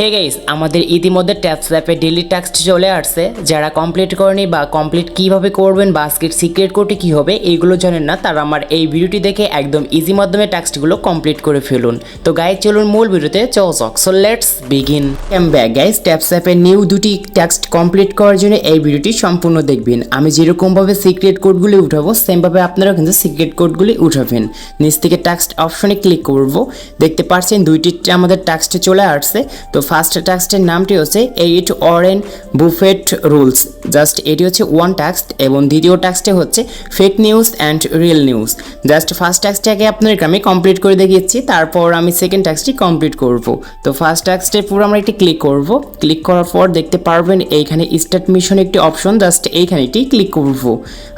Hey guys, আমাদের ইতিমধ্যে taps অ্যাপে ডেইলি টাস্ক চলে আসছে। যারা কমপ্লিট করেনি বা কমপ্লিট কিভাবে করবেন বা আজকের সিক্রেট কোডটি কী হবে এইগুলো জানেন না, তারা আমার এই ভিডিওটি দেখে একদম ইজি মাধ্যমে টাস্কগুলো কমপ্লিট করে ফেলুন। তো গাইস চলুন মূল ভিডিওতে চলক। So let's begin. Am back guys, taps অ্যাপে নিউ দুটি টাস্ক কমপ্লিট করার জন্য এই ভিডিওটি সম্পূর্ণ দেখবেন। আমি যেরকমভাবে সিক্রেট কোডগুলি উঠাবো সেমভাবে আপনারাও কিন্তু সিক্রেট কোডগুলি উঠাবেন। নিচ থেকে টাস্ক অপশনে ক্লিক করব। দেখতে পাচ্ছেন দুইটি আমাদের টাস্কে চলে আসছে। তো ফার্স্ট টাস্কের নামটি হচ্ছে 8 ওয়ারেন বুফেট রুলস। জাস্ট এটি হচ্ছে ওয়ান টাস্ক এবং দ্বিতীয় টাস্কটি হচ্ছে fake news and real news. Just first টাস্কটাকে আপনাদেরকে আমি কমপ্লিট করে দেখিয়েছি, তারপর আমি সেকেন্ড টাস্কটি কমপ্লিট করব। তো ফার্স্ট টাস্কের পুরো আমরা একটি ক্লিক করব। ক্লিক করার পর দেখতে পারবেন এইখানে স্টার্ট মিশন একটি অপশন, জাস্ট এইখানে একটি ক্লিক করব।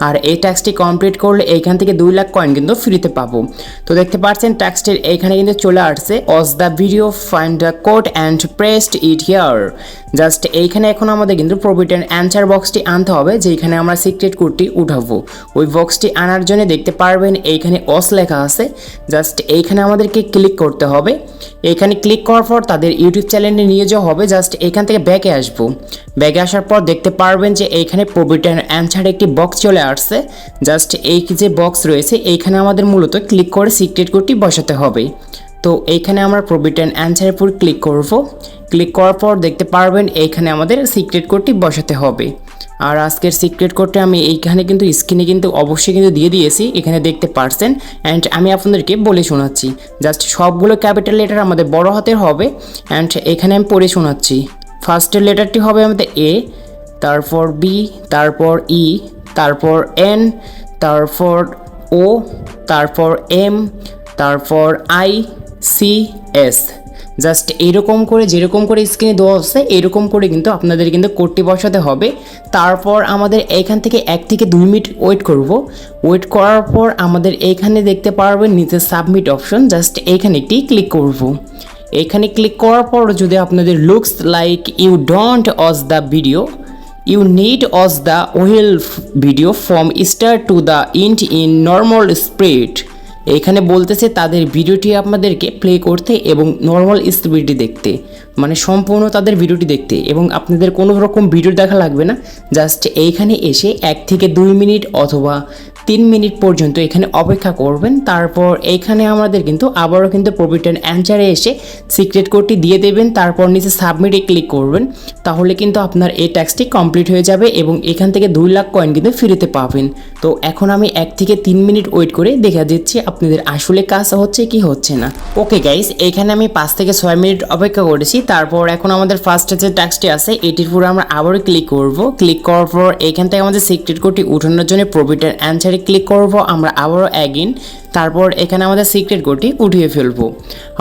আর এই টাস্কটি কমপ্লিট করলে এইখান থেকে 2 লাখ কয়েন কিন্তু ফ্রিতে পাবো। তো দেখতে পাচ্ছেন টাস্কটির এইখানে কিন্তু চলে আসছে watch the video, find the code and pressed it here. Just এইখানে এখন আমাদের কিন্তু প্রফিট অ্যান্ড অ্যান্সার বক্সটি আনতে হবে, যেখানে আমরা সিক্রেট কোডটি উঠাবো। ওই বক্সটি আনার জন্য দেখতে পারবেন এইখানে ওয়াচ লেখা আছে। জাস্ট এইখানে আমাদেরকে ক্লিক করতে হবে। এইখানে ক্লিক করার পর তাদের ইউটিউব চ্যানেলে নিয়ে যাওয়া হবে। জাস্ট এইখান থেকে ব্যাকে আসবো। ব্যাকে আসার পর দেখতে পারবেন যে এইখানে প্রফিট অ্যান্ড অ্যান্সার একটি বক্স চলে আসছে। জাস্ট এই যে বক্স রয়েছে এইখানে আমাদের মূলত ক্লিক করে সিক্রেট কোডটি বসাতে হবে। তো এইখানে আমরা প্রফিট অ্যান্ড অ্যান্সারের উপর ক্লিক করব। ক্লিক করার পর দেখতে পারবেন এইখানে আমাদের সিক্রেট কোডটি বসাতে হবে। আর আজকের সিক্রেট কোডটা আমি এইখানে কিন্তু স্ক্রিনে কিন্তু অবশ্যই কিন্তু দিয়ে দিয়েছি, এখানে দেখতে পারছেন। অ্যান্ড আমি আপনাদেরকে বলে শোনাচ্ছি। জাস্ট সবগুলো ক্যাপিটাল লেটার আমাদের বড় হাতের হবে। অ্যান্ড এখানে আমি পড়ে শোনাচ্ছি। ফার্স্টের লেটারটি হবে আমাদের এ, তারপর বি, তারপর ই, তারপর এন, তারপর ও, তারপর এম, তারপর আই, সি, এস। জাস্ট এইরকম করে যেরকম করে স্ক্রিনে দেওয়া হচ্ছে এরকম করে কিন্তু আপনাদের কিন্তু কোডটি বসাতে হবে। তারপর আমাদের এইখান থেকে 1 থেকে 2 মিনিট ওয়েট করব। ওয়েট করার পর আমাদের এইখানে দেখতে পারবেন নিচে সাবমিট অপশন, জাস্ট এইখানে একটি ক্লিক করব। এইখানে ক্লিক করার পর যদি আপনাদের looks like you don't watch the video, you need watch the whole video from start to the end in normal speed. এইখানে বলতেছে তাদের ভিডিওটি আপনাদেরকে প্লে করতে এবং নর্মাল স্পিডে দেখতে, মানে সম্পূর্ণ তাদের ভিডিওটি দেখতে, এবং আপনাদের কোনো রকম ভিডিও দেখা লাগবে না। জাস্ট এইখানে এসে 1 থেকে 2 মিনিট অথবা 3 মিনিট পর্যন্ত এখানে অপেক্ষা করবেন। তারপর এইখানে আমাদের কিন্তু আবারও কিন্তু প্রফিট অ্যান্ড অ্যান্সারে এসে সিক্রেট কোডটি দিয়ে দেবেন। তারপর নিচে সাবমিটে ক্লিক করবেন। তাহলে কিন্তু আপনার এই টাস্কটি কমপ্লিট হয়ে যাবে এবং এখান থেকে 2 লাখ কয়েন কিন্তু ফ্রিতে পাবেন। তো এখন আমি 1 থেকে 3 মিনিট ওয়েট করে দেখা দিচ্ছি আপনাদের আসলে কাজ হচ্ছে কি হচ্ছে না। ওকে গাইস, এখানে আমি 5 থেকে 6 মিনিট অপেক্ষা করেছি। তারপর এখন আমাদের ফার্স্টে যে টাস্কটি আছে এটির উপর আমরা আবারও ক্লিক করব। ক্লিক করার পর এখান থেকে আমাদের সিক্রেট কোডটি উঠানোর জন্য প্রফিট অ্যান্ড অ্যান্সারে ক্লিক করব আমরা আবারও অ্যাগেন। তারপর এখানে আমাদের সিক্রেট কোডটি উঠিয়ে ফেলবো।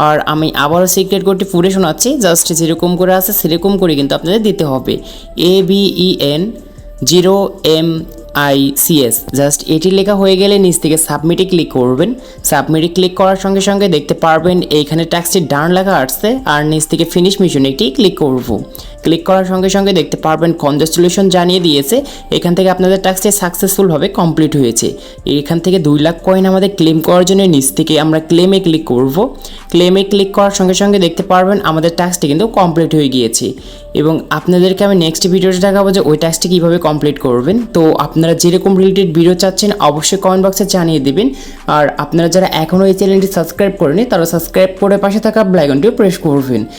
আর আমি আবারও সিক্রেট কোডটি পড়ে শোনাচ্ছি। জাস্ট যেরকম করে আছে সেরকম করে কিন্তু আপনাদের দিতে হবে। ABEN 0MICS। জাস্ট এটি লেখা হয়ে গেলে নিচ থেকে সাবমিটে ক্লিক করবেন। সাবমিটে ক্লিক করার সঙ্গে সঙ্গে দেখতে পারবেন এইখানে ট্যাক্সটি ডান লেখা আসছে। আর নিচ থেকে ফিনিশ মিশন একটি ক্লিক করব। ক্লিক করার সঙ্গে সঙ্গে দেখতে পারবেন কনগ্রাচুলেশন জানিয়ে দিয়েছে। এখান থেকে আপনাদের ট্যাক্সটি সাকসেসফুলভাবে কমপ্লিট হয়েছে। এখান থেকে 2 লাখ কয়েন আমাদের ক্লেম করার জন্য নিচ থেকে আমরা ক্লেমে ক্লিক করব। ক্লেমে ক্লিক করার সঙ্গে সঙ্গে দেখতে পারবেন আমাদের ট্যাক্সটি কিন্তু কমপ্লিট হয়ে গিয়েছে। এবং আপনাদেরকে আমি নেক্সট ভিডিওতে দেখাবো যে ওই ট্যাক্সটি কীভাবে কমপ্লিট করবেন। তো আপনারা যেরকম রিলেটেড ভিডিও চাচ্ছেন অবশ্যই কমেন্ট বক্সে জানিয়ে দেবেন। আর আপনারা যারা এখনও এই চ্যানেলটি সাবস্ক্রাইব করেনি তারা সাবস্ক্রাইব করে পাশে থাকা বেল আইকনটিও প্রেস করবেন।